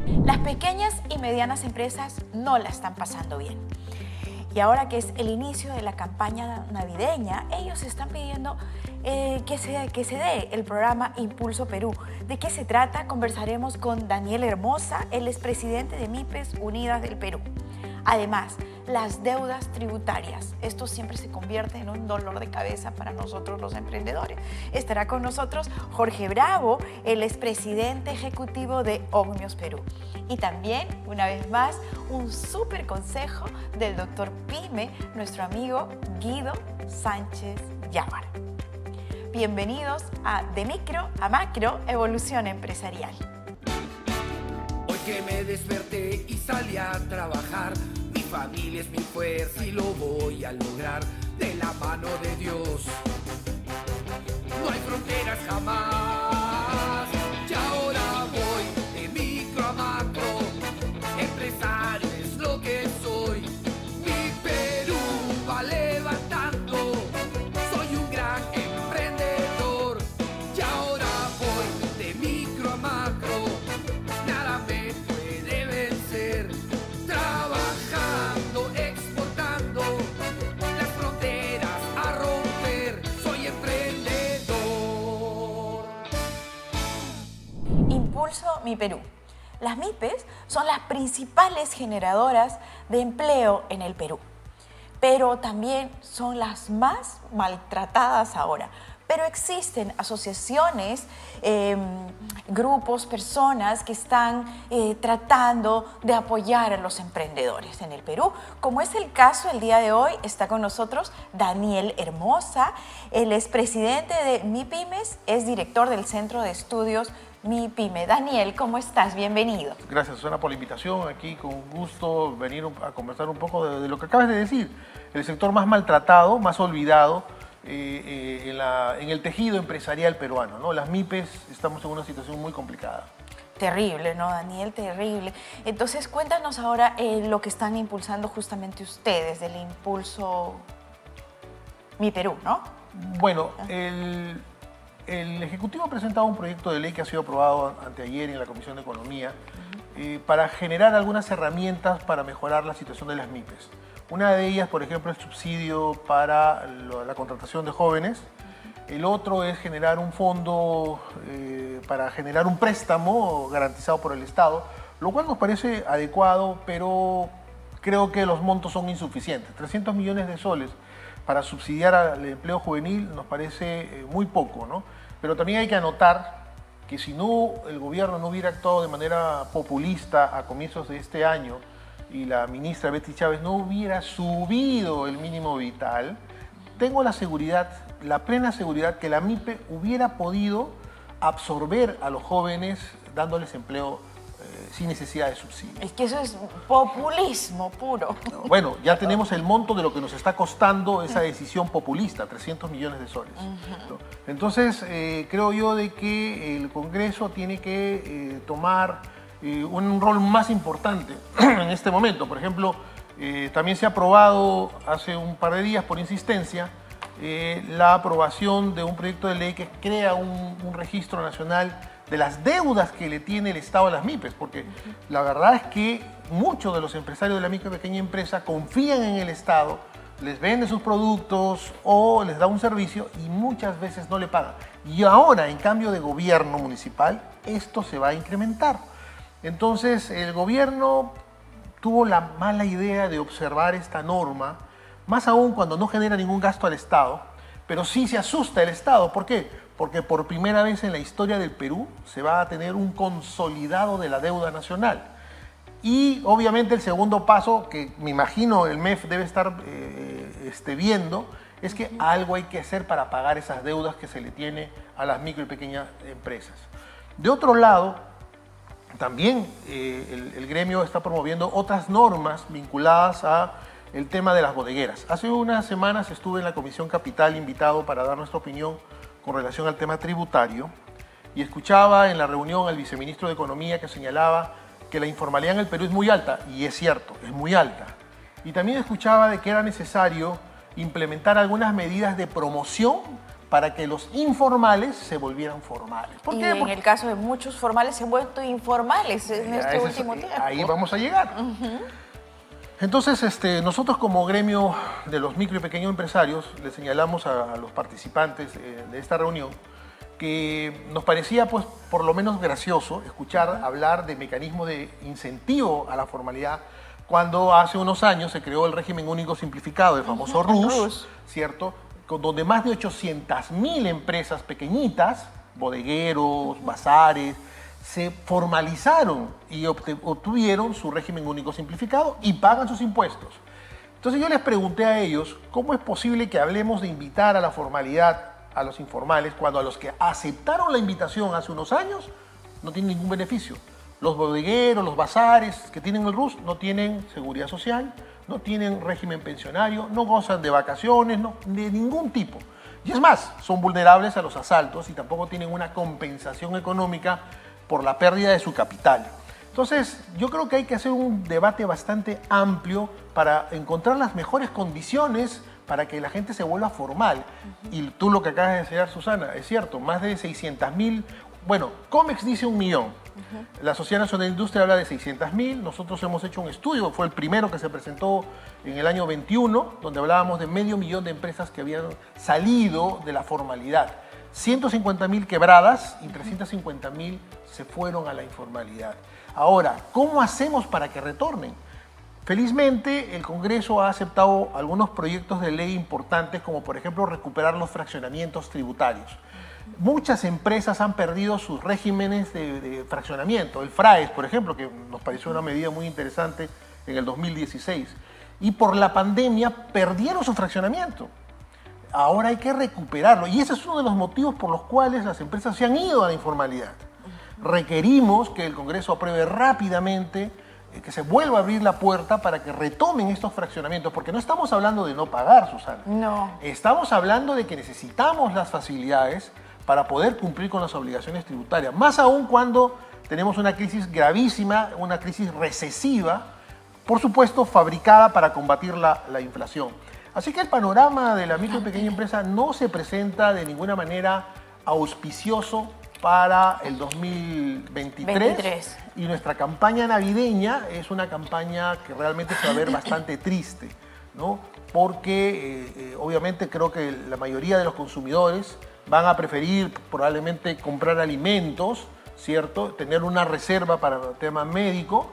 Las pequeñas y medianas empresas no la están pasando bien. Y ahora que es el inicio de la campaña navideña, ellos están pidiendo que se dé el programa Impulso Perú. ¿De qué se trata? Conversaremos con Daniel Hermosa, él es presidente de MIPES Unidas del Perú. Además, las deudas tributarias. Esto siempre se convierte en un dolor de cabeza para nosotros los emprendedores. Estará con nosotros Jorge Bravo, el expresidente ejecutivo de Ogmios Perú. Y también, una vez más, un súper consejo del doctor Pyme, nuestro amigo Guido Sánchez Llávar. Bienvenidos a De Micro a Macro, Evolución Empresarial. Hoy que me desperté y salí a trabajar, mi familia es mi fuerza y lo voy a lograr de la mano de Dios. No hay fronteras jamás, y ahora voy de micro a macro, empresario es lo que soy, mi Perú va levantando, soy un gran emprendedor, y ahora voy de micro a macro, nada me puede vencer, trabajando, exportando, las fronteras a romper, soy emprendedor. Impulso Mi Perú. Las MIPES son las principales generadoras de empleo en el Perú, pero también son las más maltratadas ahora. Pero existen asociaciones, grupos, personas que están tratando de apoyar a los emprendedores en el Perú. Como es el caso el día de hoy, está con nosotros Daniel Hermosa. Él es presidente de MIPYMES, es director del Centro de Estudios MIPYME. Daniel, ¿cómo estás? Bienvenido. Gracias, Susana, por la invitación. Aquí con gusto venir a conversar un poco de lo que acabas de decir. El sector más maltratado, más olvidado en el tejido empresarial peruano, ¿no? Las MIPES estamos en una situación muy complicada. Terrible, ¿no, Daniel? Terrible. Entonces, cuéntanos ahora lo que están impulsando justamente ustedes del Impulso Mi Perú, ¿no? Bueno, el Ejecutivo ha presentado un proyecto de ley que ha sido aprobado anteayer en la Comisión de Economía para generar algunas herramientas para mejorar la situación de las MIPES. Una de ellas, por ejemplo, el subsidio para la contratación de jóvenes. El otro es generar un fondo para generar un préstamo garantizado por el Estado, lo cual nos parece adecuado, pero creo que los montos son insuficientes. 300 millones de soles para subsidiar al empleo juvenil nos parece muy poco, ¿no? Pero también hay que anotar que si no, el gobierno no hubiera actuado de manera populista a comienzos de este año y la ministra Betty Chávez no hubiera subido el mínimo vital, tengo la seguridad, la plena seguridad que la MIPE hubiera podido absorber a los jóvenes dándoles empleo sin necesidad de subsidio. Es que eso es populismo puro. Bueno, ya tenemos el monto de lo que nos está costando esa decisión populista, 300 millones de soles. ¿No? Entonces, creo yo de que el Congreso tiene que tomar un rol más importante en este momento. Por ejemplo, también se ha aprobado hace un par de días por insistencia la aprobación de un proyecto de ley que crea un registro nacional de las deudas que le tiene el Estado a las MIPES, porque la verdad es que muchos de los empresarios de la micro y pequeña empresa confían en el Estado, les vende sus productos o les da un servicio y muchas veces no le pagan. Y ahora, en cambio de gobierno municipal, esto se va a incrementar. Entonces, el gobierno tuvo la mala idea de observar esta norma, más aún cuando no genera ningún gasto al Estado, pero sí se asusta el Estado. ¿Por qué? Porque por primera vez en la historia del Perú se va a tener un consolidado de la deuda nacional. Y obviamente el segundo paso, que me imagino el MEF debe estar viendo, es que algo hay que hacer para pagar esas deudas que se le tiene a las micro y pequeñas empresas. De otro lado, también el gremio está promoviendo otras normas vinculadas a el tema de las bodegueras. Hace unas semanas estuve en la Comisión Capital invitado para dar nuestra opinión con relación al tema tributario y escuchaba en la reunión al viceministro de Economía que señalaba que la informalidad en el Perú es muy alta, y es cierto, es muy alta. Y también escuchaba de que era necesario implementar algunas medidas de promoción para que los informales se volvieran formales. ¿Por Y qué? en el caso de muchos formales se han vuelto informales en este último tiempo. Ahí vamos a llegar. Entonces, nosotros como gremio de los micro y pequeños empresarios le señalamos a los participantes de esta reunión que nos parecía, pues, por lo menos gracioso escuchar hablar de mecanismos de incentivo a la formalidad cuando hace unos años se creó el régimen único simplificado, el famoso RUS, ¿cierto? Donde más de 800.000 empresas pequeñitas, bodegueros, bazares, se formalizaron y obtuvieron su régimen único simplificado y pagan sus impuestos. Entonces yo les pregunté a ellos, ¿cómo es posible que hablemos de invitar a la formalidad a los informales cuando a los que aceptaron la invitación hace unos años no tienen ningún beneficio? Los bodegueros, los bazares que tienen el RUS no tienen seguridad social, no tienen régimen pensionario, no gozan de vacaciones, de ningún tipo. Y es más, son vulnerables a los asaltos y tampoco tienen una compensación económica por la pérdida de su capital. Entonces, yo creo que hay que hacer un debate bastante amplio para encontrar las mejores condiciones para que la gente se vuelva formal. Y tú lo que acabas de decir, Susana, es cierto, más de 600.000, bueno, COMEX dice 1 millón. La Sociedad Nacional de Industria habla de 600.000, nosotros hemos hecho un estudio, fue el primero que se presentó en el año 21, donde hablábamos de 500.000 de empresas que habían salido de la formalidad. 150.000 quebradas y 350.000 se fueron a la informalidad. Ahora, ¿cómo hacemos para que retornen? Felizmente, el Congreso ha aceptado algunos proyectos de ley importantes, como por ejemplo recuperar los fraccionamientos tributarios. Muchas empresas han perdido sus regímenes de fraccionamiento. El FRAES, por ejemplo, que nos pareció una medida muy interesante en el 2016. Y por la pandemia perdieron su fraccionamiento. Ahora hay que recuperarlo. Y ese es uno de los motivos por los cuales las empresas se han ido a la informalidad. Requerimos que el Congreso apruebe rápidamente, que se vuelva a abrir la puerta para que retomen estos fraccionamientos, porque no estamos hablando de no pagar, Susana. No. Estamos hablando de que necesitamos las facilidades para poder cumplir con las obligaciones tributarias, más aún cuando tenemos una crisis gravísima, una crisis recesiva, por supuesto fabricada para combatir la inflación. Así que el panorama de la micro y pequeña empresa no se presenta de ninguna manera auspicioso para el 2023. Y nuestra campaña navideña es una campaña que realmente se va a ver bastante triste, ¿no? Porque obviamente creo que la mayoría de los consumidores van a preferir probablemente comprar alimentos, ¿cierto? Tener una reserva para el tema médico,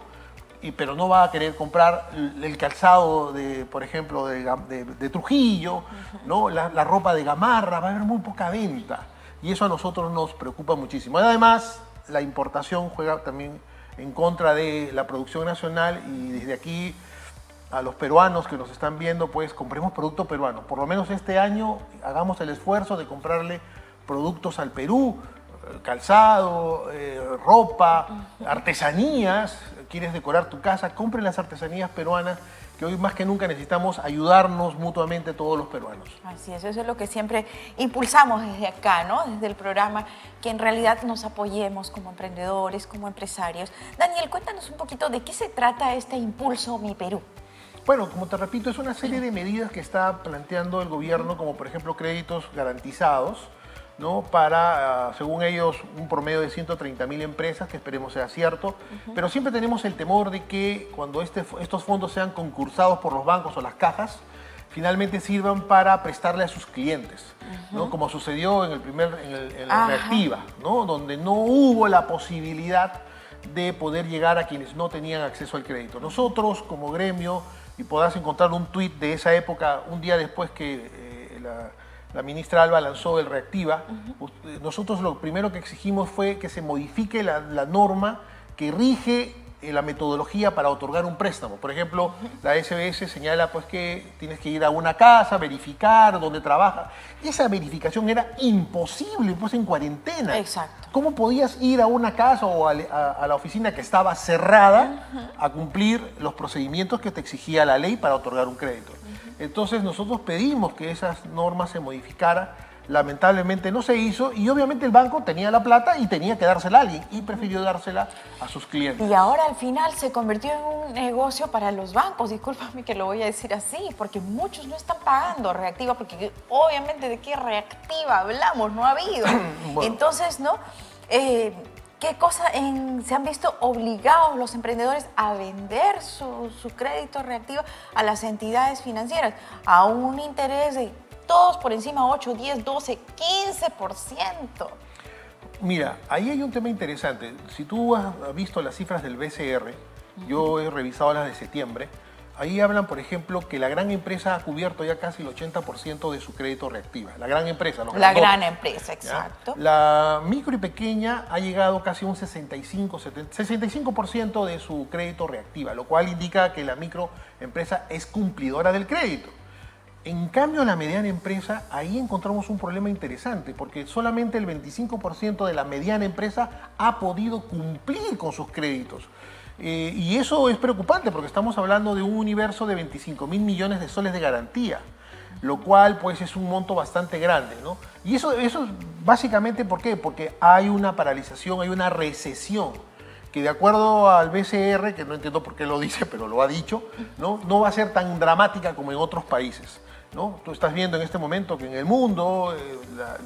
pero no va a querer comprar el calzado, por ejemplo, de Trujillo, ¿no? La ropa de Gamarra, va a haber muy poca venta. Y eso a nosotros nos preocupa muchísimo. Además, la importación juega también en contra de la producción nacional y desde aquí a los peruanos que nos están viendo, pues compremos producto peruano. Por lo menos este año hagamos el esfuerzo de comprarle productos al Perú, calzado, ropa, artesanías. Quieres decorar tu casa, compre las artesanías peruanas, que hoy más que nunca necesitamos ayudarnos mutuamente todos los peruanos. Así es, eso es lo que siempre impulsamos desde acá, ¿no? Desde el programa, que en realidad nos apoyemos como emprendedores, como empresarios. Daniel, cuéntanos un poquito de qué se trata este Impulso Mi Perú. Bueno, como te repito, es una serie de medidas que está planteando el gobierno, como por ejemplo créditos garantizados, ¿no? Para, según ellos, un promedio de 130.000 empresas, que esperemos sea cierto, pero siempre tenemos el temor de que cuando estos fondos sean concursados por los bancos o las cajas, finalmente sirvan para prestarle a sus clientes, ¿no? Como sucedió en la Reactiva, ¿no? Donde no hubo la posibilidad de poder llegar a quienes no tenían acceso al crédito. Nosotros, como gremio, y podrás encontrar un tuit de esa época, un día después que la ministra Alba lanzó el Reactiva, nosotros lo primero que exigimos fue que se modifique la norma que rige la metodología para otorgar un préstamo. Por ejemplo, la SBS señala pues, que tienes que ir a una casa, verificar dónde trabaja. Esa verificación era imposible pues, en cuarentena. Exacto. ¿Cómo podías ir a una casa o a la oficina que estaba cerrada a cumplir los procedimientos que te exigía la ley para otorgar un crédito? Entonces nosotros pedimos que esas normas se modificaran. lamentablemente no se hizo y obviamente el banco tenía la plata y tenía que dársela a alguien y prefirió dársela a sus clientes. Y ahora al final se convirtió en un negocio para los bancos, discúlpame que lo voy a decir así, porque muchos no están pagando Reactiva, porque obviamente de qué Reactiva hablamos, no ha habido. Bueno. Entonces, ¿no? ¿Qué cosa se han visto obligados los emprendedores a vender su crédito Reactiva a las entidades financieras a un interés de todos por encima 8, 10, 12, 15%? Mira, ahí hay un tema interesante. Si tú has visto las cifras del BCR, yo he revisado las de septiembre, ahí hablan, por ejemplo, que la gran empresa ha cubierto ya casi el 80% de su crédito Reactiva. La gran empresa, los La grandotes, gran empresa, exacto. ¿ya? La micro y pequeña ha llegado casi a un 65% de su crédito Reactiva, lo cual indica que la microempresa es cumplidora del crédito. En cambio, la mediana empresa, ahí encontramos un problema interesante, porque solamente el 25% de la mediana empresa ha podido cumplir con sus créditos. Y eso es preocupante, porque estamos hablando de un universo de 25.000 millones de soles de garantía, lo cual pues es un monto bastante grande, ¿no? Y eso básicamente, ¿por qué? Porque hay una paralización, hay una recesión, que de acuerdo al BCR, que no entiendo por qué lo dice, pero lo ha dicho, no va a ser tan dramática como en otros países, ¿no? Tú estás viendo en este momento que en el mundo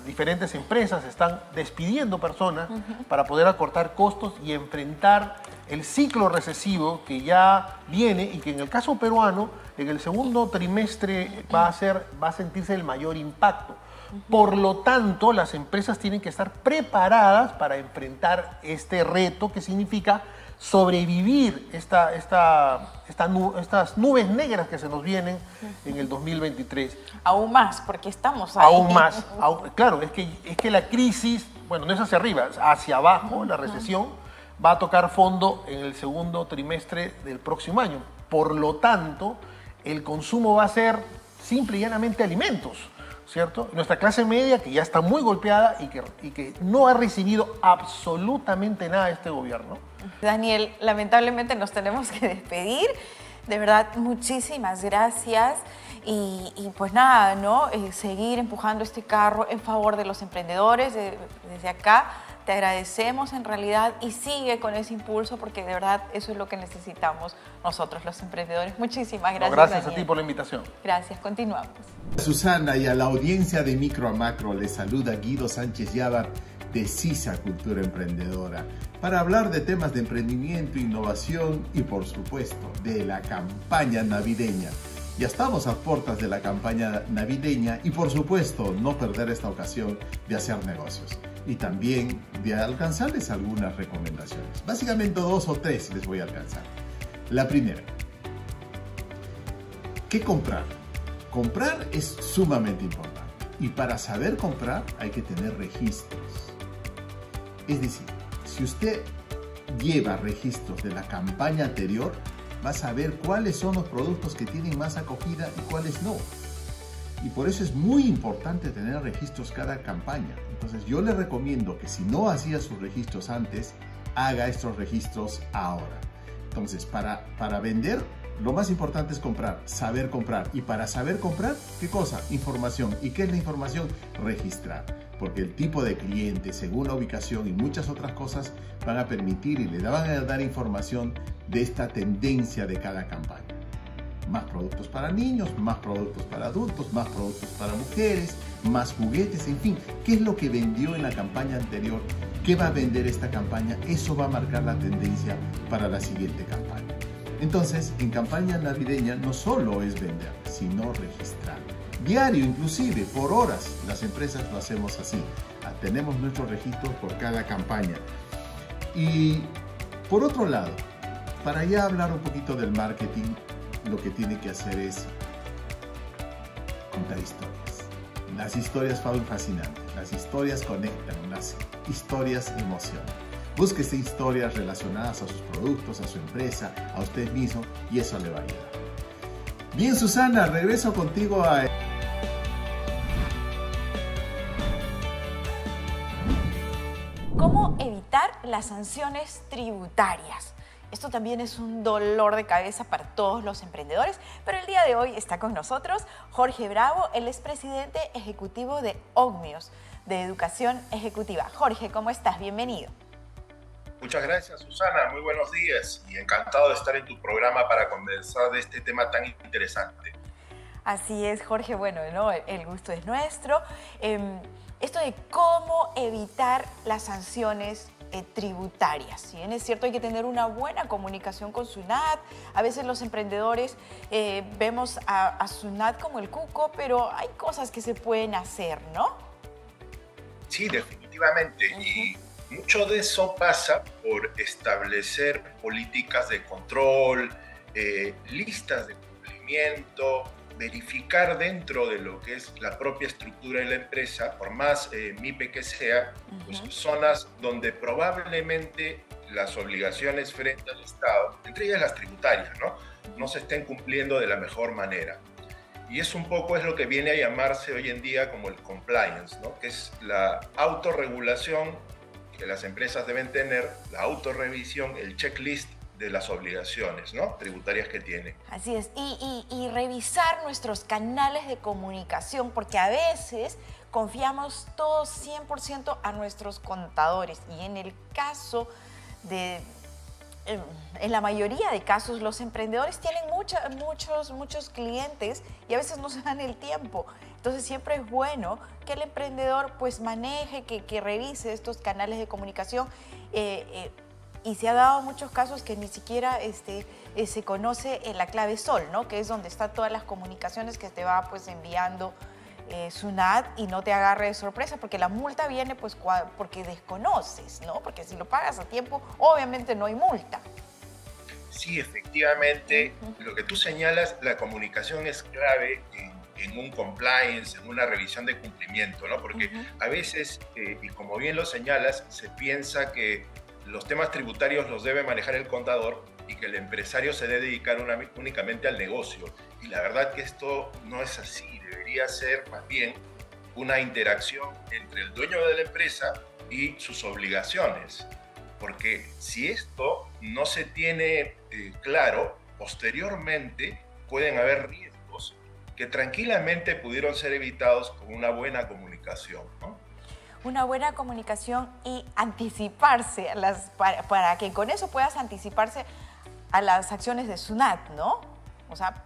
diferentes empresas están despidiendo personas para poder acortar costos y enfrentar el ciclo recesivo que ya viene y que en el caso peruano, en el segundo trimestre va a sentirse el mayor impacto. Por lo tanto, las empresas tienen que estar preparadas para enfrentar este reto que significa sobrevivir estas nubes negras que se nos vienen en el 2023. Aún más, porque estamos ahí. Aún más. Claro, es que la crisis, bueno, no es hacia arriba, es hacia abajo, la recesión va a tocar fondo en el segundo trimestre del próximo año. Por lo tanto, el consumo va a ser simple y llanamente alimentos, ¿cierto? Nuestra clase media, que ya está muy golpeada y que no ha recibido absolutamente nada de este gobierno. Daniel, lamentablemente nos tenemos que despedir. De verdad, muchísimas gracias. Y pues nada, ¿no? Seguir empujando este carro en favor de los emprendedores. Desde acá te agradecemos en realidad y sigue con ese impulso porque de verdad eso es lo que necesitamos nosotros los emprendedores. Muchísimas gracias, Gracias Daniel. a ti por la invitación. Gracias, continuamos. Susana, y a la audiencia de Micro a Macro les saluda Guido Sánchez Yabar de CISA Cultura Emprendedora para hablar de temas de emprendimiento, innovación y por supuesto de la campaña navideña. Ya estamos a puertas de la campaña navideña y por supuesto no perder esta ocasión de hacer negocios y también de alcanzarles algunas recomendaciones. Básicamente 2 o 3 les voy a alcanzar. La primera, ¿qué comprar? Comprar es sumamente importante y para saber comprar hay que tener registros. Es decir, si usted lleva registros de la campaña anterior, va a saber cuáles son los productos que tienen más acogida y cuáles no. Y por eso es muy importante tener registros cada campaña. Entonces yo le recomiendo que si no hacía sus registros antes, haga estos registros ahora. Entonces para vender, lo más importante es comprar, saber comprar. Y para saber comprar, ¿qué cosa? Información. ¿Y qué es la información? Registrar. Porque el tipo de cliente, según la ubicación y muchas otras cosas, van a permitir y le van a dar información de esta tendencia de cada campaña. Más productos para niños, más productos para adultos, más productos para mujeres, más juguetes, en fin. ¿Qué es lo que vendió en la campaña anterior? ¿Qué va a vender esta campaña? Eso va a marcar la tendencia para la siguiente campaña. Entonces, en campaña navideña no solo es vender, sino registrar. Diario, inclusive, por horas, las empresas lo hacemos así. Tenemos nuestros registros por cada campaña. Y por otro lado, para ya hablar un poquito del marketing, lo que tiene que hacer es contar historias. Las historias son fascinantes, las historias conectan, las historias emocionan. Búsquese historias relacionadas a sus productos, a su empresa, a usted mismo y eso le va a ayudar. Bien, Susana, regreso contigo a... ¿Cómo evitar las sanciones tributarias? Esto también es un dolor de cabeza para todos los emprendedores, pero el día de hoy está con nosotros Jorge Bravo, él es presidente ejecutivo de Ogmios, de Educación Ejecutiva. Jorge, ¿cómo estás? Bienvenido. Muchas gracias, Susana. Muy buenos días y encantado de estar en tu programa para conversar de este tema tan interesante. Así es, Jorge. Bueno, ¿no? El gusto es nuestro. Esto de cómo evitar las sanciones tributarias. Si bien es cierto, hay que tener una buena comunicación con SUNAT. A veces los emprendedores vemos a SUNAT como el cuco, pero hay cosas que se pueden hacer, ¿no? Sí, definitivamente. Y mucho de eso pasa por establecer políticas de control, listas de cumplimiento, verificar dentro de lo que es la propia estructura de la empresa, por más MIPE que sea, pues zonas donde probablemente las obligaciones frente al Estado, entre ellas las tributarias, no se estén cumpliendo de la mejor manera. Y es un poco lo que viene a llamarse hoy en día como el compliance, ¿no? Que es la autorregulación que las empresas deben tener, la autorrevisión, el checklist de las obligaciones, ¿no?, tributarias que tiene. Así es, y revisar nuestros canales de comunicación, porque a veces confiamos todos 100% a nuestros contadores, y en el caso de, en la mayoría de casos, los emprendedores tienen muchos clientes y a veces no se dan el tiempo. Entonces siempre es bueno que el emprendedor pues maneje, que revise estos canales de comunicación. Y se ha dado muchos casos que ni siquiera se conoce la clave SOL, ¿no? Que es donde están todas las comunicaciones que te va pues enviando SUNAT, y no te agarre de sorpresa, porque la multa viene pues porque desconoces, ¿no? Porque si lo pagas a tiempo, obviamente no hay multa. Sí, efectivamente, lo que tú señalas, la comunicación es clave en un compliance, en una revisión de cumplimiento, ¿no? Porque a veces, y como bien lo señalas, se piensa que los temas tributarios los debe manejar el contador y que el empresario se debe dedicar únicamente al negocio. Y la verdad que esto no es así. Debería ser más bien una interacción entre el dueño de la empresa y sus obligaciones. Porque si esto no se tiene claro, posteriormente pueden haber riesgos que tranquilamente pudieron ser evitados con una buena comunicación, ¿no? Una buena comunicación y anticiparse para que con eso puedas anticiparse a las acciones de SUNAT, ¿no? O sea,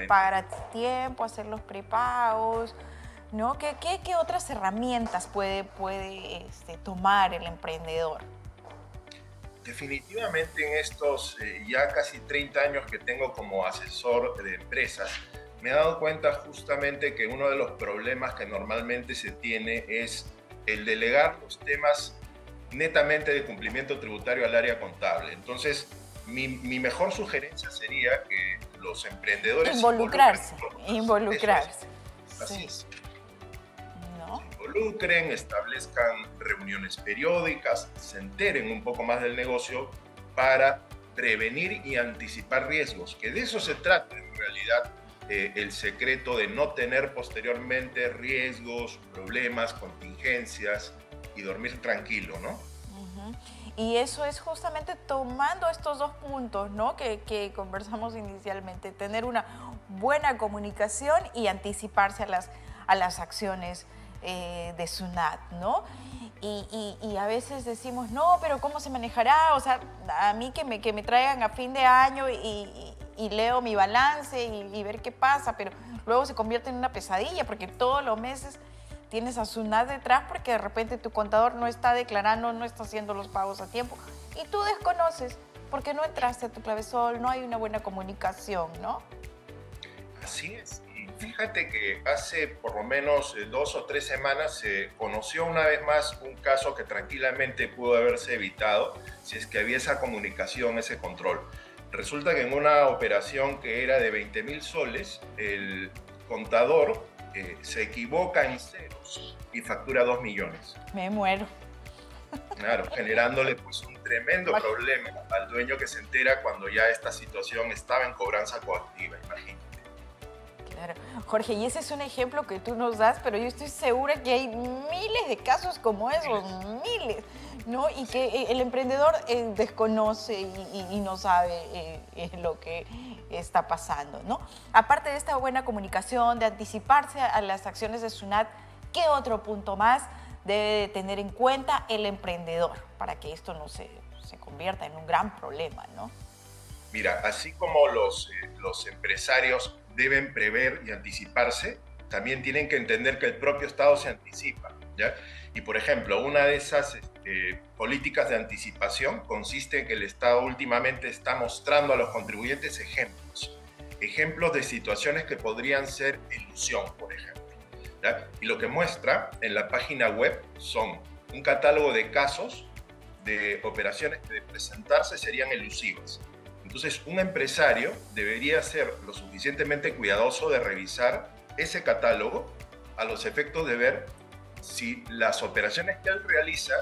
pagar a tiempo, hacer los prepagos, ¿no? ¿Qué otras herramientas puede tomar el emprendedor? Definitivamente en estos ya casi 30 años que tengo como asesor de empresas, me he dado cuenta justamente que uno de los problemas que normalmente se tiene es el delegar los temas netamente de cumplimiento tributario al área contable. Entonces, mi mejor sugerencia sería que los emprendedores involucrarse. Así es. ¿No? Se involucren, establezcan reuniones periódicas, se enteren un poco más del negocio para prevenir y anticipar riesgos, que de eso se trata en realidad. El secreto de no tener posteriormente riesgos, problemas, contingencias y dormir tranquilo, ¿no? Y eso es justamente tomando estos dos puntos, ¿no?, que conversamos inicialmente, tener una buena comunicación y anticiparse a las acciones de SUNAT, ¿no? Y a veces decimos, no, pero ¿cómo se manejará? O sea, a mí que me traigan a fin de año y leo mi balance y ver qué pasa, pero luego se convierte en una pesadilla porque todos los meses tienes a SUNAT detrás porque de repente tu contador no está declarando, no está haciendo los pagos a tiempo y tú desconoces porque no entraste a tu clave SOL, no hay una buena comunicación, ¿no? Así es. Y fíjate que hace por lo menos 2 o 3 semanas se conoció una vez más un caso que tranquilamente pudo haberse evitado si es que había esa comunicación, ese control. Resulta que en una operación que era de 20.000 soles, el contador se equivoca en ceros y factura 2 millones. Me muero. Claro, generándole pues un tremendo problema al dueño que se entera cuando ya esta situación estaba en cobranza coactiva, imagínate. Claro. Jorge, y ese es un ejemplo que tú nos das, pero yo estoy segura que hay miles de casos como esos, miles. ¿no? Y que el emprendedor desconoce y no sabe lo que está pasando, ¿no? Aparte de esta buena comunicación, de anticiparse a las acciones de SUNAT, ¿qué otro punto más debe tener en cuenta el emprendedor para que esto no se convierta en un gran problema, ¿no? Mira, así como los empresarios deben prever y anticiparse, también tienen que entender que el propio Estado se anticipa, ¿ya? Y, por ejemplo, una de esas políticas de anticipación consiste en que el Estado últimamente está mostrando a los contribuyentes ejemplos de situaciones que podrían ser ilusión, por ejemplo, ¿ya? Y lo que muestra en la página web son un catálogo de casos de operaciones que de presentarse serían elusivas. Entonces, un empresario debería ser lo suficientemente cuidadoso de revisar ese catálogo a los efectos de ver si las operaciones que él realiza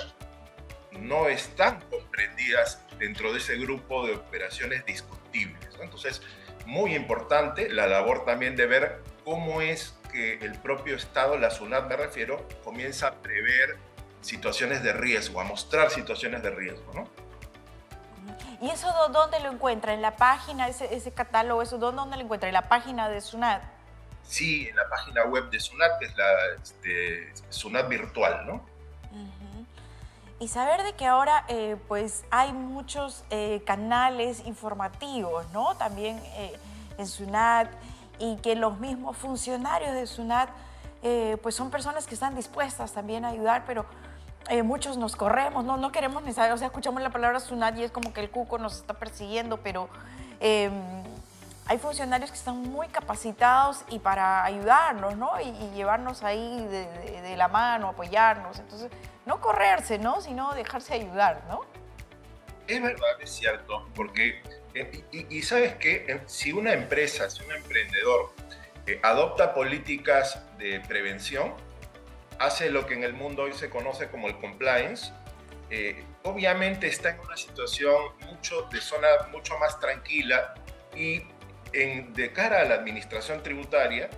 no están comprendidas dentro de ese grupo de operaciones discutibles, ¿no? Entonces, muy importante la labor también de ver cómo es que el propio Estado, la SUNAT me refiero, comienza a prever situaciones de riesgo, a mostrar situaciones de riesgo, ¿no? ¿Y eso dónde lo encuentra? ¿En la página, ese catálogo, eso dónde lo encuentra? ¿En la página de SUNAT? Sí, en la página web de SUNAT, que es la SUNAT virtual, ¿no? Y saber de que ahora pues hay muchos canales informativos, ¿no? También en SUNAT, y que los mismos funcionarios de SUNAT pues son personas que están dispuestas también a ayudar, pero muchos nos corremos, no queremos necesariamente, o sea, escuchamos la palabra SUNAT y es como que el cuco nos está persiguiendo, pero hay funcionarios que están muy capacitados y para ayudarnos, ¿no? Y llevarnos ahí de la mano, apoyarnos. Entonces, no correrse, ¿no? Sino dejarse ayudar, ¿no? Es verdad, es cierto, porque, y ¿sabes qué? Si una empresa, si un emprendedor adopta políticas de prevención, hace lo que en el mundo hoy se conoce como el compliance, obviamente está en una situación de zona mucho más tranquila y de cara a la administración tributaria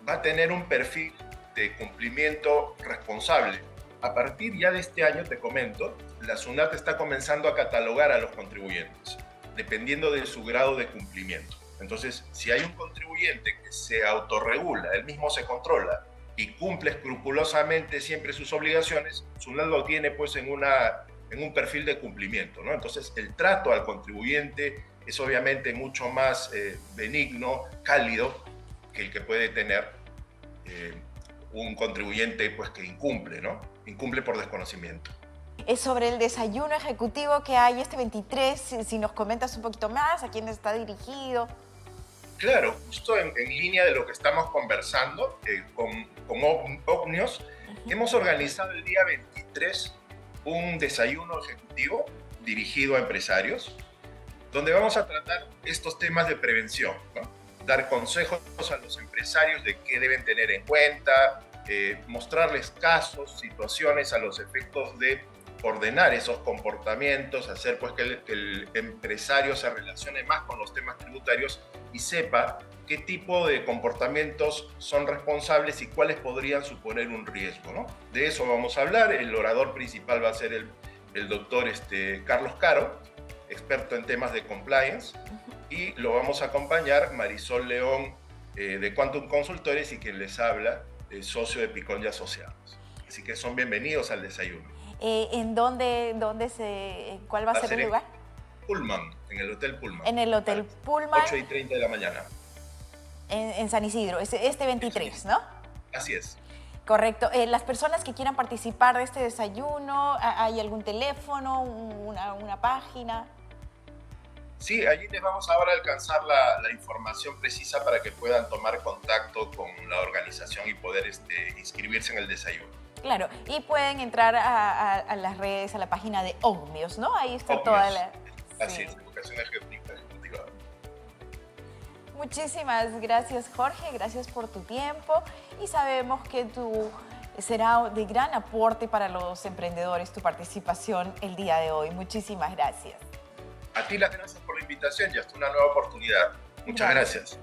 va a tener un perfil de cumplimiento responsable. A partir ya de este año, te comento, la SUNAT está comenzando a catalogar a los contribuyentes, dependiendo de su grado de cumplimiento. Entonces, si hay un contribuyente que se autorregula, él mismo se controla y cumple escrupulosamente siempre sus obligaciones, SUNAT lo tiene pues en un perfil de cumplimiento, ¿no? Entonces, el trato al contribuyente es obviamente mucho más benigno, cálido, que el que puede tener un contribuyente pues, que incumple, ¿no? Incumple por desconocimiento. Es sobre el desayuno ejecutivo que hay este 23, si nos comentas un poquito más, a quién está dirigido. Claro, justo en línea de lo que estamos conversando con Ognios, hemos organizado el día 23 un desayuno ejecutivo dirigido a empresarios, donde vamos a tratar estos temas de prevención, ¿no? Dar consejos a los empresarios de qué deben tener en cuenta, mostrarles casos, situaciones a los efectos de ordenar esos comportamientos, hacer pues que el empresario se relacione más con los temas tributarios y sepa qué tipo de comportamientos son responsables y cuáles podrían suponer un riesgo, ¿no? De eso vamos a hablar. El orador principal va a ser el doctor Carlos Caro, experto en temas de compliance, y lo vamos a acompañar Marisol León de Quantum Consultores y quien les habla, socio de Picón y Asociados. Así que son bienvenidos al desayuno. ¿En dónde cuál va a ser el lugar? Pullman, en el Hotel Pullman. En el Hotel Pullman. 8:30 de la mañana. En San Isidro, este 23, ¿no? Así es. Correcto. Las personas que quieran participar de este desayuno, ¿hay algún teléfono, una página? Sí, allí les vamos ahora a alcanzar la información precisa para que puedan tomar contacto con la organización y poder inscribirse en el desayuno. Claro, y pueden entrar a las redes, a la página de Ognios, ¿no? Ahí está Ognios. Toda la... Así es, educación ejecutiva. Muchísimas gracias, Jorge, gracias por tu tiempo y sabemos que será de gran aporte para los emprendedores tu participación el día de hoy. Muchísimas gracias. A ti las gracias por la invitación y hasta una nueva oportunidad. Muchas gracias.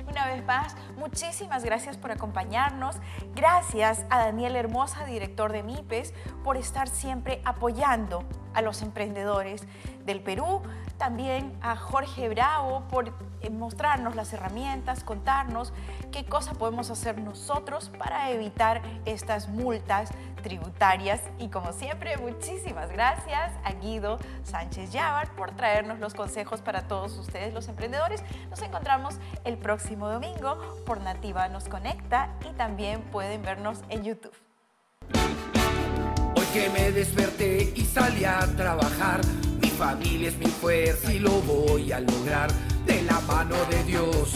Una vez más, muchísimas gracias por acompañarnos. Gracias a Daniel Hermosa, director de MIPES, por estar siempre apoyando a los emprendedores del Perú. También a Jorge Bravo por mostrarnos las herramientas, contarnos qué cosa podemos hacer nosotros para evitar estas multas tributarias. Y como siempre, muchísimas gracias a Guido Sánchez Llavar por traernos los consejos para todos ustedes, los emprendedores. Nos encontramos el próximo domingo por Nativa Nos Conecta y también pueden vernos en YouTube. Hoy que me desperté y salí a trabajar, mi familia es mi fuerza y lo voy a lograr de la mano de Dios.